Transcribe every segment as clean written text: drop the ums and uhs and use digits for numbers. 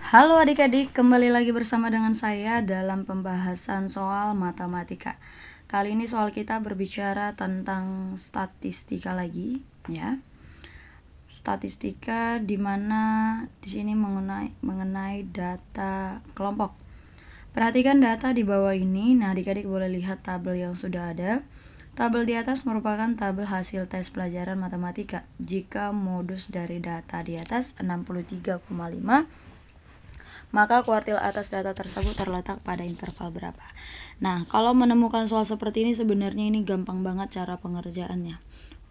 Halo adik-adik, kembali lagi bersama dengan saya dalam pembahasan soal matematika. Kali ini soal kita berbicara tentang statistika lagi, ya. Statistika di mana di sini mengenai data kelompok. Perhatikan data di bawah ini. Nah, adik-adik boleh lihat tabel yang sudah ada. Tabel di atas merupakan tabel hasil tes pelajaran matematika. Jika modus dari data di atas 63,5, maka kuartil atas data tersebut terletak pada interval berapa. Nah, kalau menemukan soal seperti ini sebenarnya ini gampang banget cara pengerjaannya.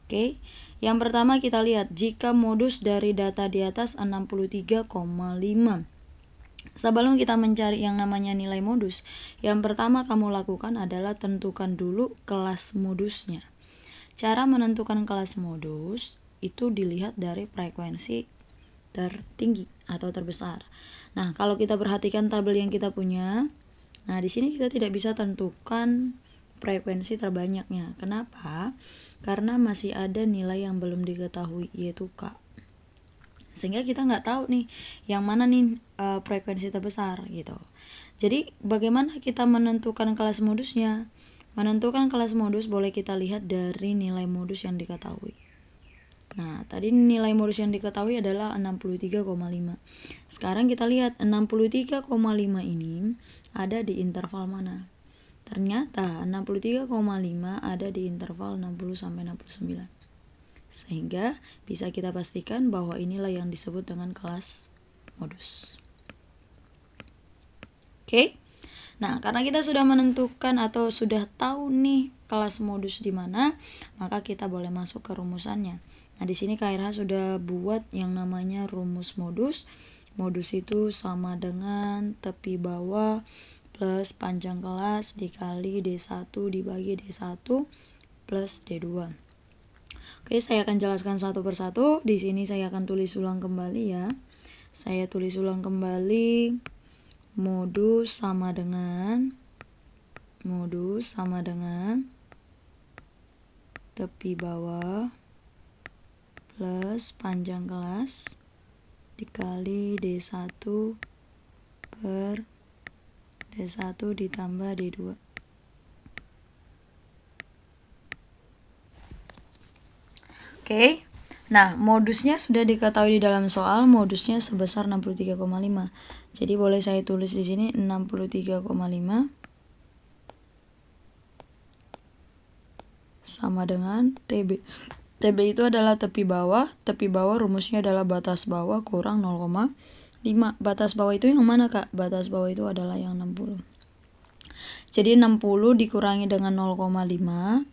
Oke. Yang pertama kita lihat jika modus dari data di atas 63,5. Sebelum kita mencari yang namanya nilai modus, yang pertama kamu lakukan adalah tentukan dulu kelas modusnya. Cara menentukan kelas modus itu dilihat dari frekuensi tertinggi atau terbesar. Nah, kalau kita perhatikan tabel yang kita punya, nah di sini kita tidak bisa tentukan frekuensi terbanyaknya. Kenapa? Karena masih ada nilai yang belum diketahui, yaitu K. Sehingga kita nggak tahu nih yang mana nih frekuensi terbesar gitu. Jadi bagaimana kita menentukan kelas modusnya? Menentukan kelas modus boleh kita lihat dari nilai modus yang diketahui. Nah, tadi nilai modus yang diketahui adalah 63,5. Sekarang kita lihat 63,5 ini ada di interval mana? Ternyata 63,5 ada di interval 60 sampai 69. Sehingga bisa kita pastikan bahwa inilah yang disebut dengan kelas modus. Oke? Nah, karena kita sudah menentukan atau sudah tahu nih kelas modus di mana, maka kita boleh masuk ke rumusannya. Nah, di sini Kak Irha sudah buat yang namanya rumus modus. Modus itu sama dengan tepi bawah plus panjang kelas dikali D1 dibagi D1 plus D2. Oke, saya akan jelaskan satu persatu. Di sini saya akan tulis ulang kembali ya. Saya tulis ulang kembali. Modus sama dengan tepi bawah plus panjang kelas dikali D1 per D1 ditambah D2. Oke. Nah, modusnya sudah diketahui di dalam soal, modusnya sebesar 63,5. Jadi boleh saya tulis di sini 63,5 sama dengan TB. TB itu adalah tepi bawah rumusnya adalah batas bawah kurang 0,5. Batas bawah itu yang mana, Kak? Batas bawah itu adalah yang 60. Jadi 60 dikurangi dengan 0,5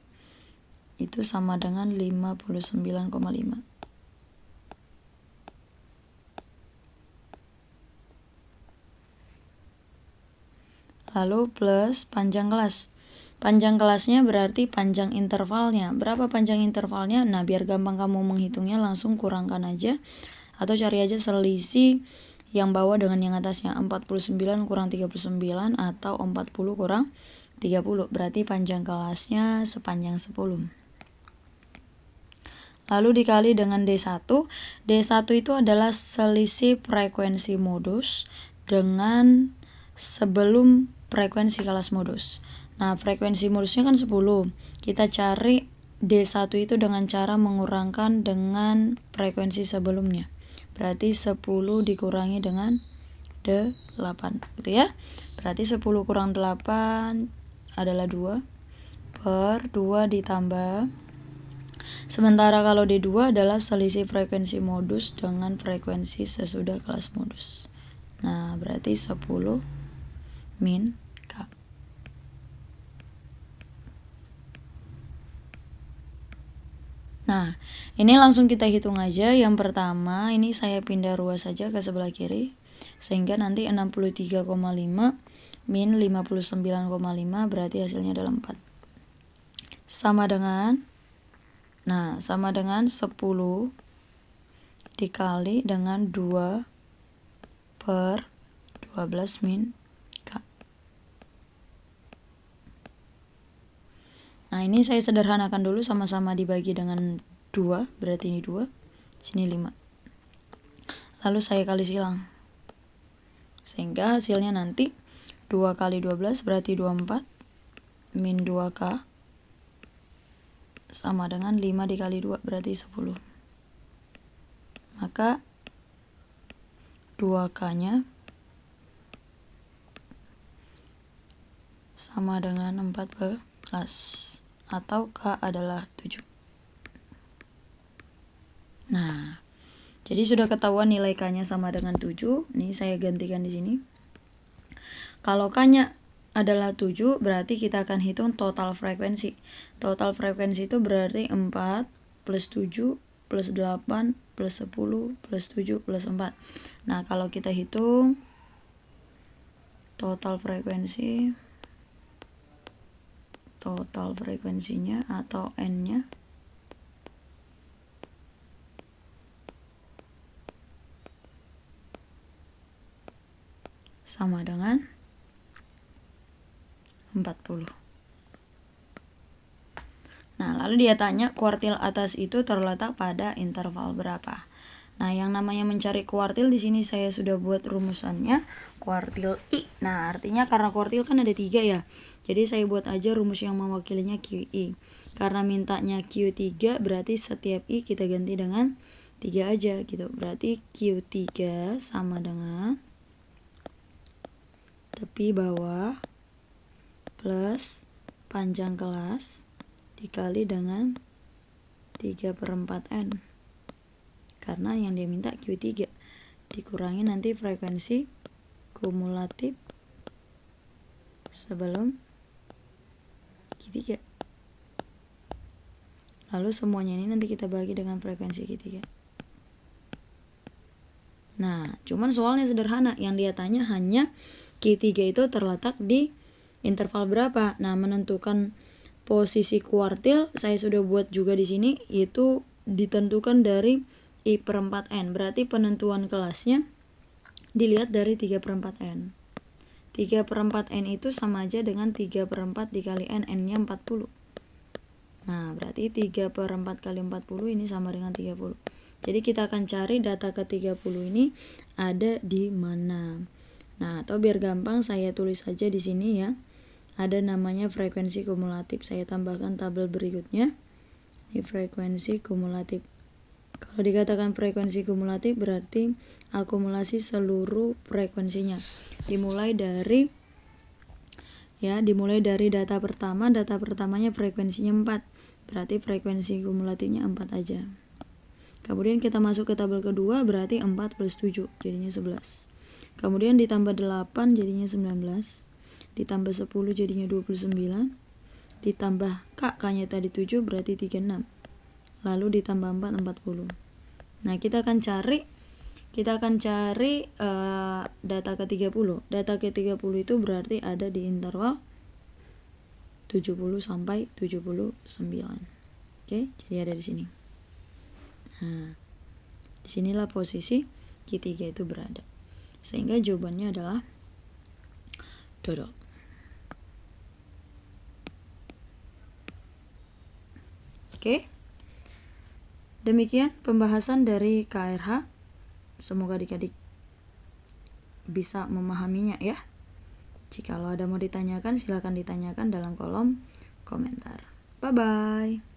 itu sama dengan 59,5. Lalu plus panjang kelas. Panjang kelasnya berarti panjang intervalnya. Berapa panjang intervalnya? Nah, biar gampang kamu menghitungnya langsung kurangkan aja. Atau cari aja selisih yang bawah dengan yang atasnya. 49 kurang 39 atau 40 kurang 30. Berarti panjang kelasnya sepanjang 10. Lalu dikali dengan D1. D1 itu adalah selisih frekuensi modus dengan sebelum frekuensi kelas modus. Nah, frekuensi modusnya kan 10. Kita cari D1 itu dengan cara mengurangkan dengan frekuensi sebelumnya. Berarti 10 dikurangi dengan D8. Gitu ya. Berarti 10 kurang 8 adalah 2. Per 2 ditambah. Sementara kalau D2 adalah selisih frekuensi modus dengan frekuensi sesudah kelas modus. Nah, berarti 10 min K. Nah, ini langsung kita hitung aja. Yang pertama, ini saya pindah ruas saja ke sebelah kiri. Sehingga nanti 63,5 min 59,5 berarti hasilnya adalah 4. Sama dengan 10 dikali dengan 2 per 12 min K. Nah, ini saya sederhanakan dulu, sama-sama dibagi dengan 2, berarti ini 2, sini 5. Lalu saya kali silang. Sehingga hasilnya nanti 2 kali 12 berarti 24 min 2K sama dengan 5 dikali 2 berarti 10. Maka 2K-nya sama dengan 14 atau K adalah 7. Nah, jadi sudah ketahuan nilai K-nya sama dengan 7. Nih saya gantikan di sini. Kalau K-nya adalah 7, berarti kita akan hitung total frekuensi. Total frekuensi itu berarti 4 plus 7 plus 8 plus 10 plus 7 plus 4. Nah, kalau kita hitung total frekuensinya atau N-nya sama dengan 40. Nah, lalu dia tanya kuartil atas itu terletak pada interval berapa. Nah, yang namanya mencari kuartil di sini saya sudah buat rumusannya, kuartil I. Nah, artinya karena kuartil kan ada 3 ya. Jadi saya buat aja rumus yang mewakilinya QI. Karena mintanya Q3 berarti setiap I kita ganti dengan 3 aja gitu. Berarti Q3 sama dengan tepi bawah plus panjang kelas dikali dengan 3/4N. Karena yang dia minta Q3 dikurangi nanti frekuensi kumulatif sebelum Q3. Lalu semuanya ini nanti kita bagi dengan frekuensi Q3. Nah, cuman soalnya sederhana, yang dia tanya hanya Q3 itu terletak di interval berapa. Nah, menentukan posisi kuartil saya sudah buat juga di sini, yaitu ditentukan dari I/4N. Berarti penentuan kelasnya dilihat dari 3/4N. 3/4N itu sama aja dengan 3/4 dikali N, N-nya 40. Nah, berarti 3/4 kali 40 ini sama dengan 30. Jadi kita akan cari data ke-30 ini ada di mana. Nah, atau biar gampang saya tulis saja di sini ya. Ada namanya frekuensi kumulatif. Saya tambahkan tabel berikutnya. Ini frekuensi kumulatif. Kalau dikatakan frekuensi kumulatif berarti akumulasi seluruh frekuensinya. Dimulai dari data pertama, data pertamanya frekuensinya 4. Berarti frekuensi kumulatifnya 4 aja. Kemudian kita masuk ke tabel kedua, berarti 4 plus 7 jadinya 11. Kemudian ditambah 8 jadinya 19. Ditambah 10 jadinya 29. Ditambah K-nya tadi 7 berarti 36. Lalu ditambah 4, 40. Nah, kita akan cari data ke-30. Data ke-30 itu berarti ada di interval 70 sampai 79. Oke, jadi ada di sini. Nah, disinilah posisi Q3 itu berada. Sehingga jawabannya adalah dodol. Oke. Demikian pembahasan dari KRH. Semoga adik-adik bisa memahaminya ya. Jikalau ada mau ditanyakan, silakan ditanyakan dalam kolom komentar. Bye-bye.